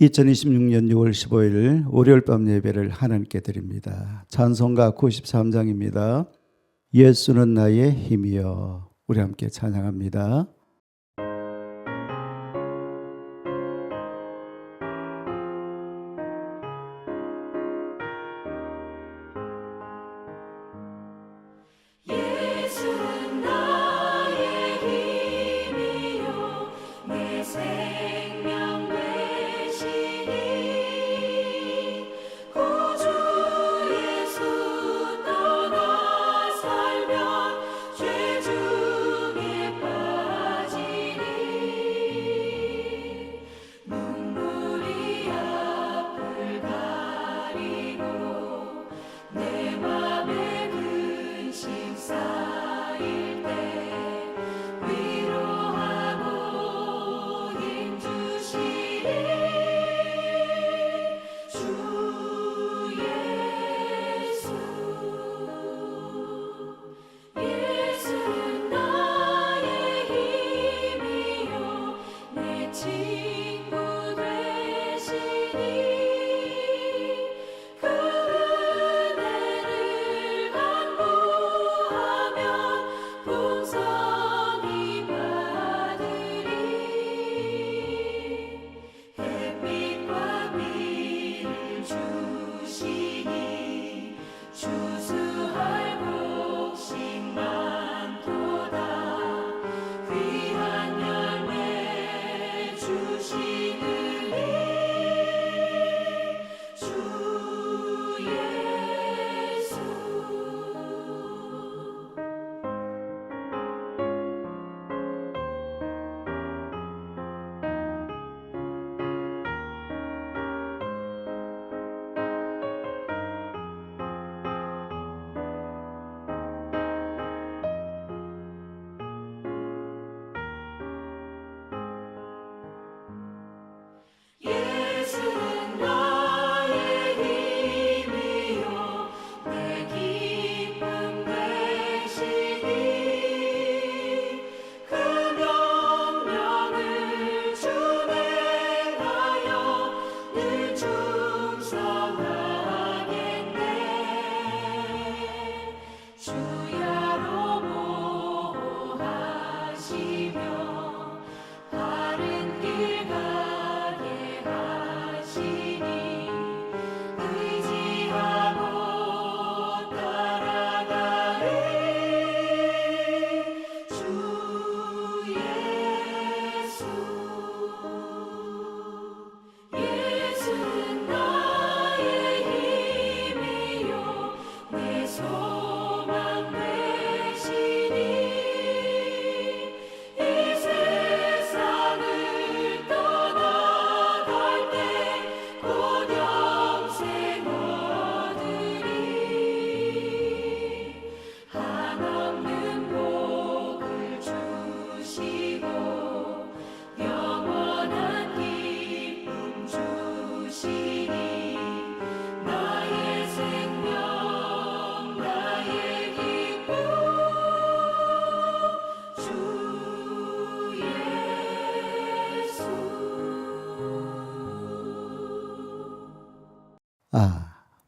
(2026년 6월 15일) 월요일 밤 예배를 하나님께 드립니다. 찬송가 93장입니다. 예수는 나의 힘이여. 우리 함께 찬양합니다.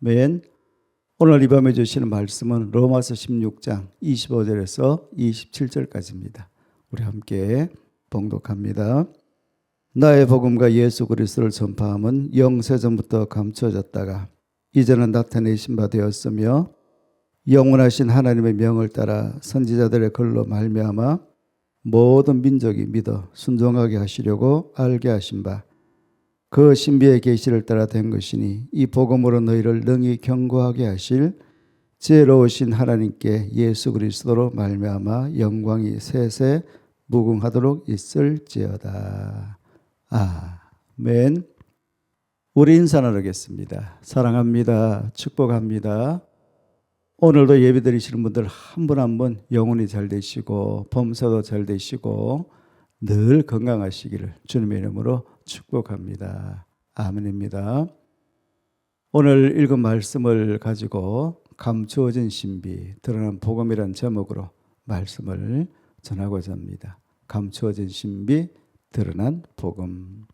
아멘. 오늘 이 밤에 주시는 말씀은 로마서 16장 25절에서 27절까지입니다. 우리 함께 봉독합니다. 나의 복음과 예수 그리스도를 전파함은 영세전부터 감추어졌다가 이제는 나타내신 바 되었으며 영원하신 하나님의 명을 따라 선지자들의 글로 말미암아 모든 민족이 믿어 순종하게 하시려고 알게 하신 바 그 신비의 계시를 따라 된 것이니 이 복음으로 너희를 능히 경고하게 하실 지혜로우신 하나님께 예수 그리스도로 말미암아 영광이 세세 무궁하도록 있을지어다. 아멘. 우리 인사 나누겠습니다. 사랑합니다. 축복합니다. 오늘도 예배 드리시는 분들 한 분 한 분 영혼이 잘 되시고 범사도 잘 되시고 늘 건강하시기를 주님의 이름으로 축복합니다. 아멘입니다. 오늘 읽은 말씀을 가지고 감추어진 신비, 드러난 복음이라는 제목으로 말씀을 전하고자 합니다. 감추어진 신비, 드러난 복음.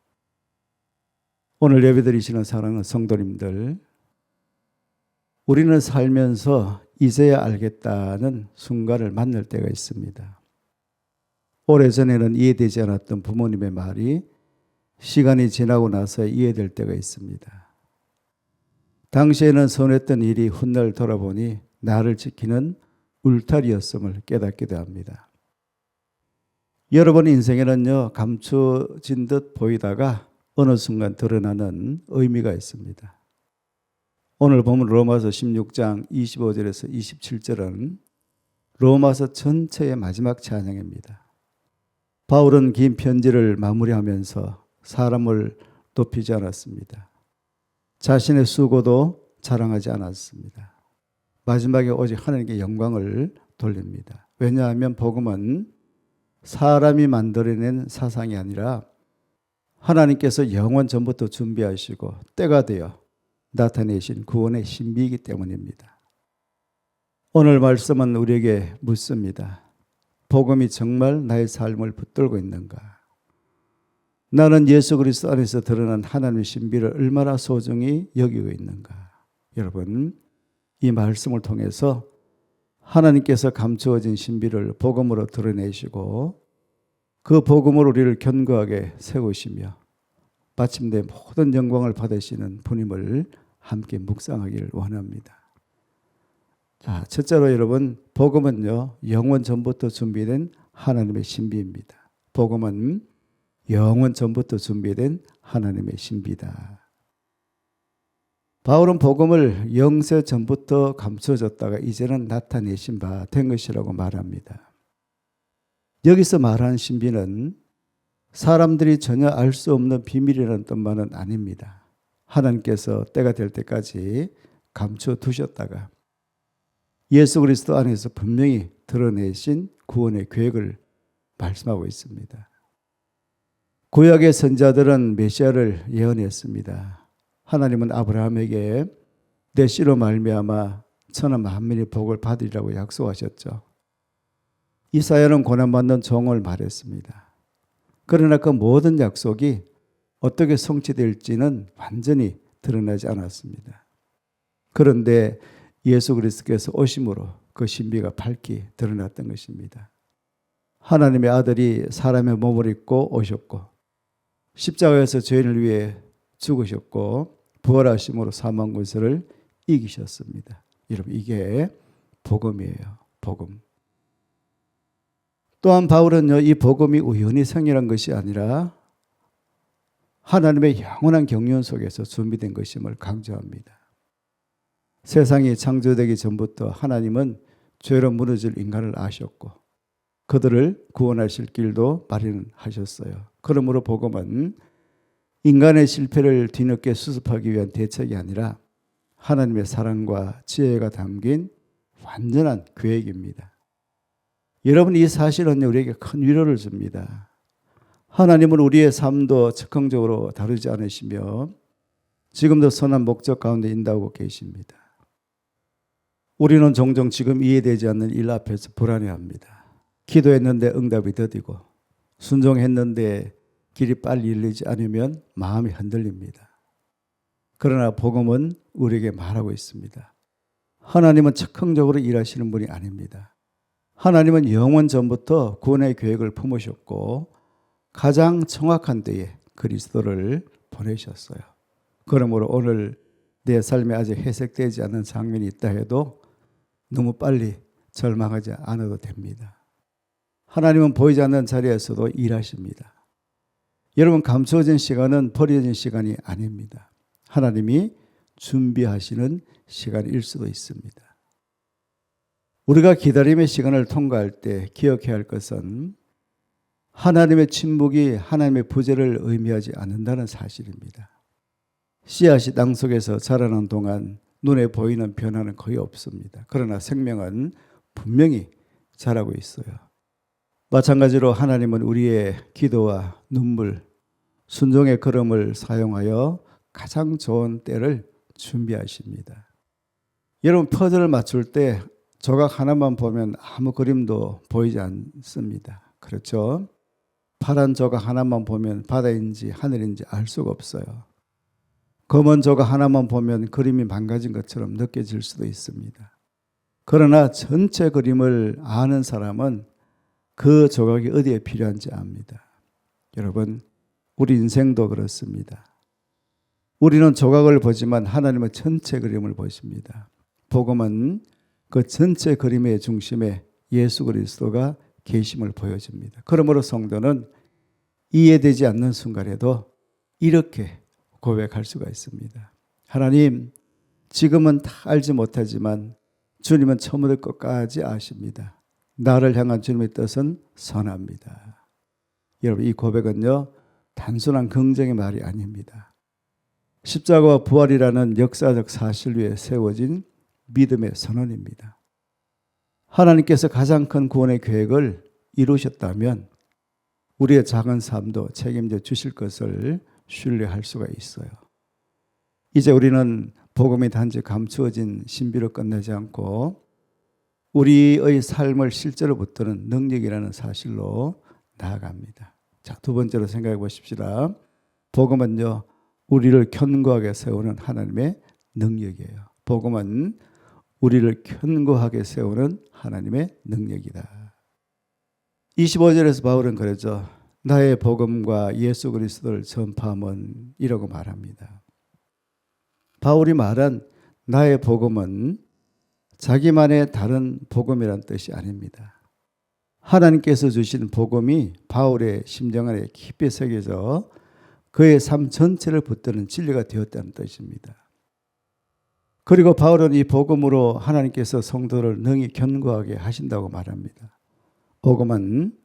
오늘 예배드리시는 사랑하는 성도님들, 우리는 살면서 이제야 알겠다는 순간을 만날 때가 있습니다. 오래전에는 이해되지 않았던 부모님의 말이 시간이 지나고 나서 이해될 때가 있습니다. 당시에는 선했던 일이 훗날 돌아보니 나를 지키는 울타리였음을 깨닫기도 합니다. 여러분 인생에는요, 감춰진 듯 보이다가 어느 순간 드러나는 의미가 있습니다. 오늘 보면 로마서 16장 25절에서 27절은 로마서 전체의 마지막 찬양입니다. 바울은 긴 편지를 마무리하면서 사람을 높이지 않았습니다. 자신의 수고도 자랑하지 않았습니다. 마지막에 오직 하나님께 영광을 돌립니다. 왜냐하면 복음은 사람이 만들어낸 사상이 아니라 하나님께서 영원 전부터 준비하시고 때가 되어 나타내신 구원의 신비이기 때문입니다. 오늘 말씀은 우리에게 묻습니다. 복음이 정말 나의 삶을 붙들고 있는가? 나는 예수 그리스도 안에서 드러난 하나님의 신비를 얼마나 소중히 여기고 있는가? 여러분, 이 말씀을 통해서 하나님께서 감추어진 신비를 복음으로 드러내시고 그 복음으로 우리를 견고하게 세우시며 마침내 모든 영광을 받으시는 분임을 함께 묵상하기를 원합니다. 자, 첫째로 여러분, 복음은요, 영원 전부터 준비된 하나님의 신비입니다. 복음은 영원 전부터 준비된 하나님의 신비다. 바울은 복음을 영세 전부터 감춰졌다가 이제는 나타내신 바 된 것이라고 말합니다. 여기서 말하는 신비는 사람들이 전혀 알 수 없는 비밀이라는 뜻만은 아닙니다. 하나님께서 때가 될 때까지 감춰두셨다가 예수 그리스도 안에서 분명히 드러내신 구원의 계획을 말씀하고 있습니다. 구약의 선자들은 메시아를 예언했습니다. 하나님은 아브라함에게 내 씨로 말미암아 천하 만민이 복을 받으리라고 약속하셨죠. 이사야는 고난받는 종을 말했습니다. 그러나 그 모든 약속이 어떻게 성취될지는 완전히 드러나지 않았습니다. 그런데 예수 그리스도께서 오심으로 그 신비가 밝히 드러났던 것입니다. 하나님의 아들이 사람의 몸을 입고 오셨고 십자가에서 죄인을 위해 죽으셨고 부활하심으로 사망 권세를 이기셨습니다. 여러분, 이게 복음이에요. 복음. 또한 바울은요, 이 복음이 우연히 생겨난 것이 아니라 하나님의 영원한 경륜 속에서 준비된 것임을 강조합니다. 세상이 창조되기 전부터 하나님은 죄로 무너질 인간을 아셨고 그들을 구원하실 길도 마련하셨어요. 그러므로 복음은 인간의 실패를 뒤늦게 수습하기 위한 대책이 아니라 하나님의 사랑과 지혜가 담긴 완전한 계획입니다. 여러분, 이 사실은 우리에게 큰 위로를 줍니다. 하나님은 우리의 삶도 즉흥적으로 다루지 않으시며 지금도 선한 목적 가운데 인도하고 계십니다. 우리는 종종 지금 이해되지 않는 일 앞에서 불안해합니다. 기도했는데 응답이 더디고 순종했는데 길이 빨리 열리지 않으면 마음이 흔들립니다. 그러나 복음은 우리에게 말하고 있습니다. 하나님은 즉흥적으로 일하시는 분이 아닙니다. 하나님은 영원 전부터 구원의 계획을 품으셨고 가장 정확한 때에 그리스도를 보내셨어요. 그러므로 오늘 내 삶에 아직 해석되지 않는 장면이 있다 해도 너무 빨리 절망하지 않아도 됩니다. 하나님은 보이지 않는 자리에서도 일하십니다. 여러분, 감추어진 시간은 버려진 시간이 아닙니다. 하나님이 준비하시는 시간일 수도 있습니다. 우리가 기다림의 시간을 통과할 때 기억해야 할 것은 하나님의 침묵이 하나님의 부재를 의미하지 않는다는 사실입니다. 씨앗이 땅 속에서 자라는 동안 눈에 보이는 변화는 거의 없습니다. 그러나 생명은 분명히 자라고 있어요. 마찬가지로 하나님은 우리의 기도와 눈물, 순종의 걸음을 사용하여 가장 좋은 때를 준비하십니다. 여러분, 퍼즐을 맞출 때 조각 하나만 보면 아무 그림도 보이지 않습니다. 그렇죠? 파란 조각 하나만 보면 바다인지 하늘인지 알 수가 없어요. 검은 조각 하나만 보면 그림이 망가진 것처럼 느껴질 수도 있습니다. 그러나 전체 그림을 아는 사람은 그 조각이 어디에 필요한지 압니다. 여러분, 우리 인생도 그렇습니다. 우리는 조각을 보지만 하나님은 전체 그림을 보십니다. 복음은 그 전체 그림의 중심에 예수 그리스도가 계심을 보여줍니다. 그러므로 성도는 이해되지 않는 순간에도 이렇게 고백할 수가 있습니다. 하나님, 지금은 다 알지 못하지만 주님은 처음부터 끝까지 아십니다. 나를 향한 주님의 뜻은 선합니다. 여러분, 이 고백은요, 단순한 긍정의 말이 아닙니다. 십자가와 부활이라는 역사적 사실 위에 세워진 믿음의 선언입니다. 하나님께서 가장 큰 구원의 계획을 이루셨다면 우리의 작은 삶도 책임져 주실 것을 신뢰할 수가 있어요. 이제 우리는 복음이 단지 감추어진 신비로 끝나지 않고 우리의 삶을 실제로 붙드는 능력이라는 사실로 나아갑니다. 자, 두 번째로 생각해 보십시다. 복음은요, 우리를 견고하게 세우는 하나님의 능력이에요. 복음은 우리를 견고하게 세우는 하나님의 능력이다. 25절에서 바울은 그러죠. 나의 복음과 예수 그리스도를 전파함은 이라고 말합니다. 바울이 말한 나의 복음은 자기만의 다른 복음이란 뜻이 아닙니다. 하나님께서 주신 복음이 바울의 심정 안에 깊이 새겨져 그의 삶 전체를 붙드는 진리가 되었다는 뜻입니다. 그리고 바울은 이 복음으로 하나님께서 성도를 능히 견고하게 하신다고 말합니다. 복음은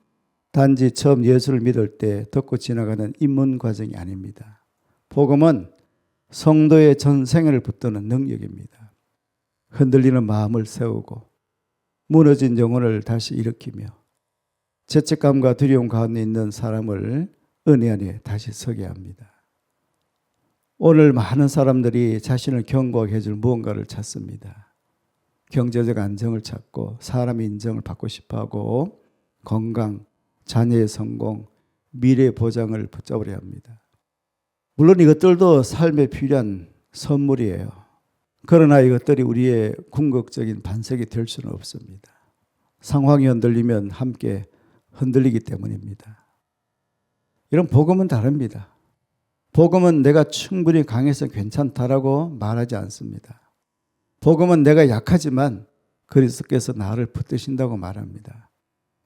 단지 처음 예수를 믿을 때 듣고 지나가는 입문 과정이 아닙니다. 복음은 성도의 전생애를 붙드는 능력입니다. 흔들리는 마음을 세우고 무너진 영혼을 다시 일으키며 죄책감과 두려움 가운데 있는 사람을 은혜 안에 다시 서게 합니다. 오늘 많은 사람들이 자신을 견고하게 해줄 무언가를 찾습니다. 경제적 안정을 찾고 사람의 인정을 받고 싶어하고 건강, 자녀의 성공, 미래의 보장을 붙잡으려 합니다. 물론 이것들도 삶에 필요한 선물이에요. 그러나 이것들이 우리의 궁극적인 반석이 될 수는 없습니다. 상황이 흔들리면 함께 흔들리기 때문입니다. 이런 복음은 다릅니다. 복음은 내가 충분히 강해서 괜찮다라고 말하지 않습니다. 복음은 내가 약하지만 그리스도께서 나를 붙드신다고 말합니다.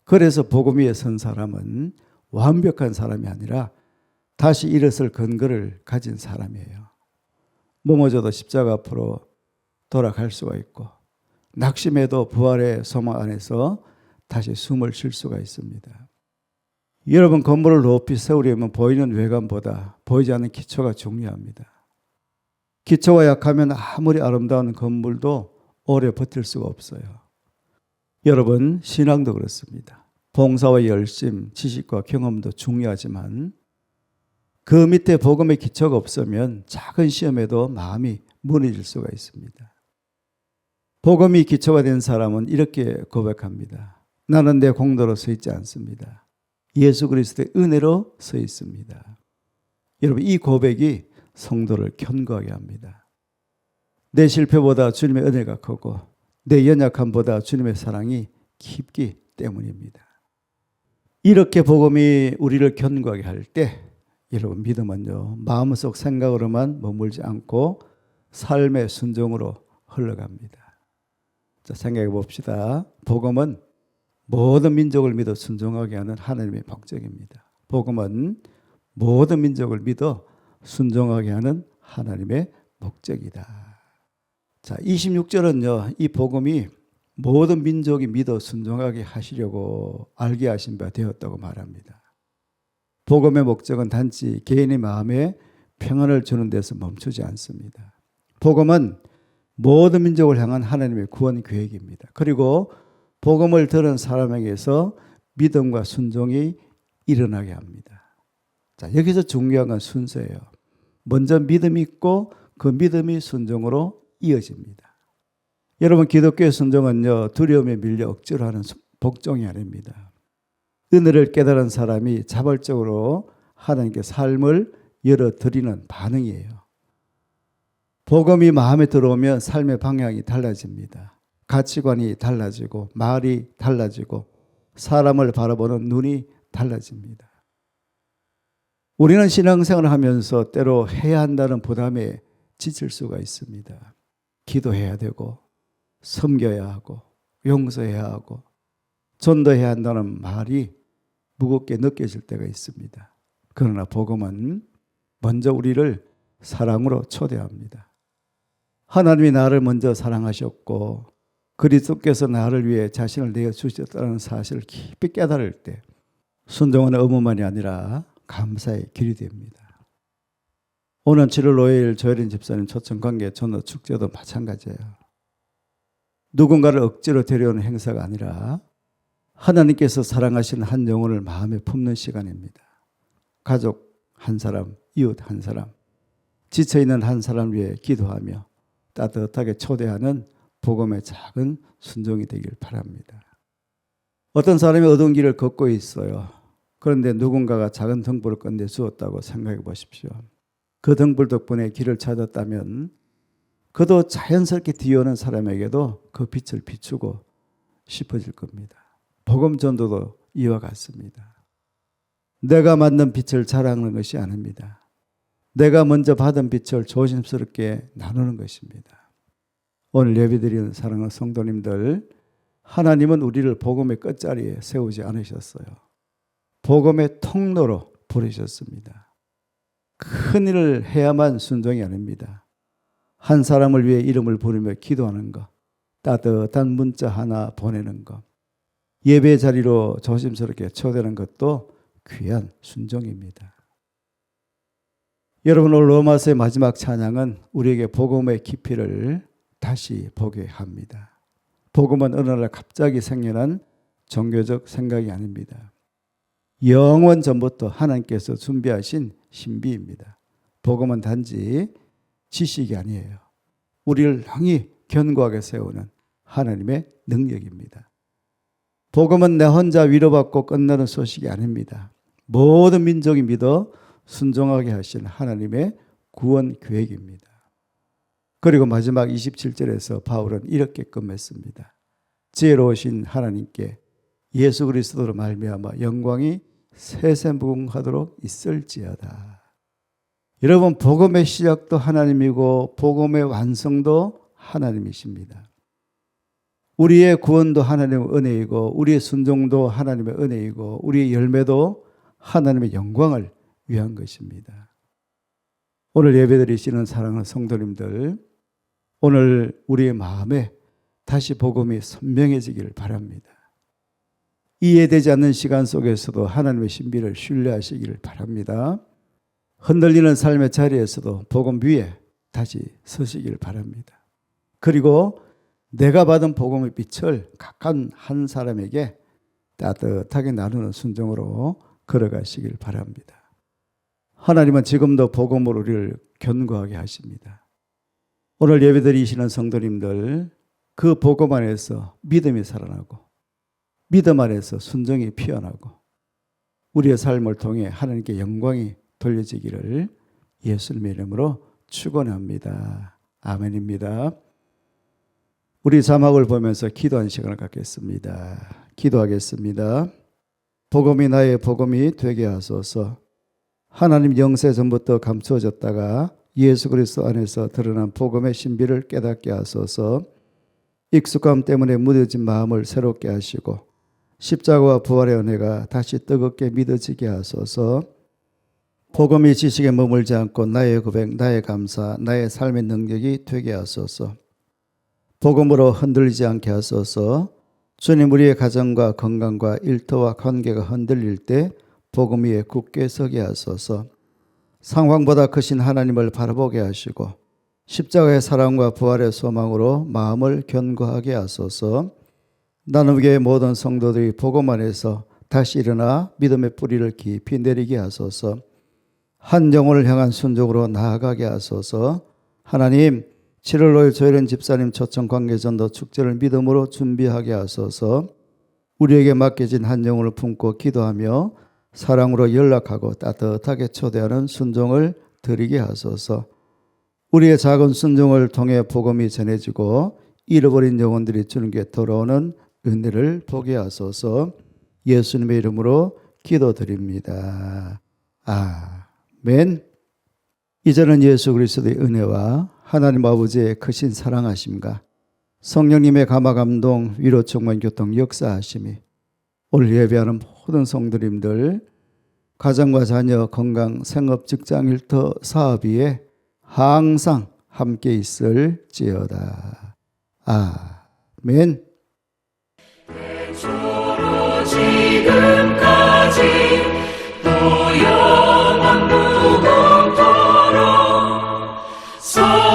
그래서 복음 위에 선 사람은 완벽한 사람이 아니라 다시 일어설 근거를 가진 사람이에요. 넘어져도 십자가 앞으로 돌아갈 수가 있고 낙심해도 부활의 소망 안에서 다시 숨을 쉴 수가 있습니다. 여러분, 건물을 높이 세우려면 보이는 외관보다 보이지 않는 기초가 중요합니다. 기초가 약하면 아무리 아름다운 건물도 오래 버틸 수가 없어요. 여러분, 신앙도 그렇습니다. 봉사와 열심, 지식과 경험도 중요하지만 그 밑에 복음의 기초가 없으면 작은 시험에도 마음이 무너질 수가 있습니다. 복음이 기초가 된 사람은 이렇게 고백합니다. 나는 내 공로로 서 있지 않습니다. 예수 그리스도의 은혜로 서 있습니다. 여러분, 이 고백이 성도를 견고하게 합니다. 내 실패보다 주님의 은혜가 크고 내 연약함보다 주님의 사랑이 깊기 때문입니다. 이렇게 복음이 우리를 견고하게 할 때 여러분, 믿음은요, 마음속 생각으로만 머물지 않고 삶의 순종으로 흘러갑니다. 자, 생각해 봅시다. 복음은 모든 민족을 믿어 순종하게 하는 하나님의 목적입니다. 복음은 모든 민족을 믿어 순종하게 하는 하나님의 목적이다. 자, 26절은요, 이 복음이 모든 민족이 믿어 순종하게 하시려고 알게 하신 바 되었다고 말합니다. 복음의 목적은 단지 개인의 마음에 평안을 주는 데서 멈추지 않습니다. 복음은 모든 민족을 향한 하나님의 구원 계획입니다. 그리고 복음을 들은 사람에게서 믿음과 순종이 일어나게 합니다. 자, 여기서 중요한 건 순서예요. 먼저 믿음이 있고 그 믿음이 순종으로 이어집니다. 여러분, 기독교의 순종은요, 두려움에 밀려 억지로 하는 복종이 아닙니다. 은혜를 깨달은 사람이 자발적으로 하나님께 삶을 열어드리는 반응이에요. 복음이 마음에 들어오면 삶의 방향이 달라집니다. 가치관이 달라지고 말이 달라지고 사람을 바라보는 눈이 달라집니다. 우리는 신앙생활을 하면서 때로 해야 한다는 부담에 지칠 수가 있습니다. 기도해야 되고 섬겨야 하고 용서해야 하고 전도해야 한다는 말이 무겁게 느껴질 때가 있습니다. 그러나 복음은 먼저 우리를 사랑으로 초대합니다. 하나님이 나를 먼저 사랑하셨고 그리스도께서 나를 위해 자신을 내어주셨다는 사실을 깊이 깨달을 때 순종은 의무만이 아니라 감사의 길이 됩니다. 오늘 7월 5일 조혜린 집사님 초청관계 전도 축제도 마찬가지예요. 누군가를 억지로 데려오는 행사가 아니라 하나님께서 사랑하시는 한 영혼을 마음에 품는 시간입니다. 가족 한 사람, 이웃 한 사람, 지쳐있는 한 사람 위해 기도하며 따뜻하게 초대하는 복음의 작은 순종이 되길 바랍니다. 어떤 사람이 어두운 길을 걷고 있어요. 그런데 누군가가 작은 등불을 건네주었다고 생각해 보십시오. 그 등불 덕분에 길을 찾았다면 그도 자연스럽게 뒤오는 사람에게도 그 빛을 비추고 싶어질 겁니다. 복음 전도도 이와 같습니다. 내가 만든 빛을 자랑하는 것이 아닙니다. 내가 먼저 받은 빛을 조심스럽게 나누는 것입니다. 오늘 예배드리는 사랑하는 성도님들, 하나님은 우리를 복음의 끝자리에 세우지 않으셨어요. 복음의 통로로 부르셨습니다. 큰 일을 해야만 순종이 아닙니다. 한 사람을 위해 이름을 부르며 기도하는 것, 따뜻한 문자 하나 보내는 것, 예배 자리로 조심스럽게 초대하는 것도 귀한 순종입니다. 여러분, 오늘 로마서의 마지막 찬양은 우리에게 복음의 깊이를 다시 보게 합니다. 복음은 어느 날 갑자기 생겨난 종교적 생각이 아닙니다. 영원 전부터 하나님께서 준비하신 신비입니다. 복음은 단지 지식이 아니에요. 우리를 능히 견고하게 세우는 하나님의 능력입니다. 복음은 내 혼자 위로받고 끝나는 소식이 아닙니다. 모든 민족이 믿어 순종하게 하신 하나님의 구원 계획입니다. 그리고 마지막 27절에서 바울은 이렇게 끝맺습니다. 지혜로우신 하나님께 예수 그리스도로 말미암아 영광이 세세무궁하도록 있을지어다. 여러분, 복음의 시작도 하나님이고 복음의 완성도 하나님이십니다. 우리의 구원도 하나님의 은혜이고 우리의 순종도 하나님의 은혜이고 우리의 열매도 하나님의 영광을 위한 것입니다. 오늘 예배드리시는 사랑하는 성도님들, 오늘 우리의 마음에 다시 복음이 선명해지기를 바랍니다. 이해되지 않는 시간 속에서도 하나님의 신비를 신뢰하시기를 바랍니다. 흔들리는 삶의 자리에서도 복음 위에 다시 서시기를 바랍니다. 그리고 내가 받은 복음의 빛을 각한 한 사람에게 따뜻하게 나누는 순종으로 걸어가시길 바랍니다. 하나님은 지금도 복음으로 우리를 견고하게 하십니다. 오늘 예배드리시는 성도님들, 그 복음 안에서 믿음이 살아나고 믿음 안에서 순종이 피어나고 우리의 삶을 통해 하나님께 영광이 돌려지기를 예수님의 이름으로 축원합니다. 아멘입니다. 우리 자막을 보면서 기도하는 시간을 갖겠습니다. 기도하겠습니다. 복음이 나의 복음이 되게 하소서. 하나님 영세 전부터 감추어졌다가 예수 그리스도 안에서 드러난 복음의 신비를 깨닫게 하소서. 익숙함 때문에 무뎌진 마음을 새롭게 하시고 십자가와 부활의 은혜가 다시 뜨겁게 믿어지게 하소서. 복음이 지식에 머물지 않고 나의 고백, 나의 감사, 나의 삶의 능력이 되게 하소서. 복음으로 흔들리지 않게 하소서. 주님, 우리의 가정과 건강과 일터와 관계가 흔들릴 때 복음 위에 굳게 서게 하소서. 상황보다 크신 하나님을 바라보게 하시고 십자가의 사랑과 부활의 소망으로 마음을 견고하게 하소서. 나누교의 모든 성도들이 복음 안에서 다시 일어나 믿음의 뿌리를 깊이 내리게 하소서. 한 영혼을 향한 순종으로 나아가게 하소서. 하나님, 7월 5일 조혜련 집사님 초청 관계전도 축제를 믿음으로 준비하게 하소서. 우리에게 맡겨진 한 영혼을 품고 기도하며 사랑으로 연락하고 따뜻하게 초대하는 순종을 드리게 하소서. 우리의 작은 순종을 통해 복음이 전해지고 잃어버린 영혼들이 주님께 돌아오는 은혜를 보게 하소서. 예수님의 이름으로 기도드립니다. 아멘. 이제는 예수 그리스도의 은혜와 하나님 아버지의 크신 사랑하심과 성령님의 감화 감동 위로 충만 교통 역사하심이 오늘 예배하는 모든 성도님들 가정과 자녀 건강 생업 직장 일터 사업 위에 항상 함께 있을지어다. 아멘. 대초로 지금까지 또 영원 무궁토록 성삼위께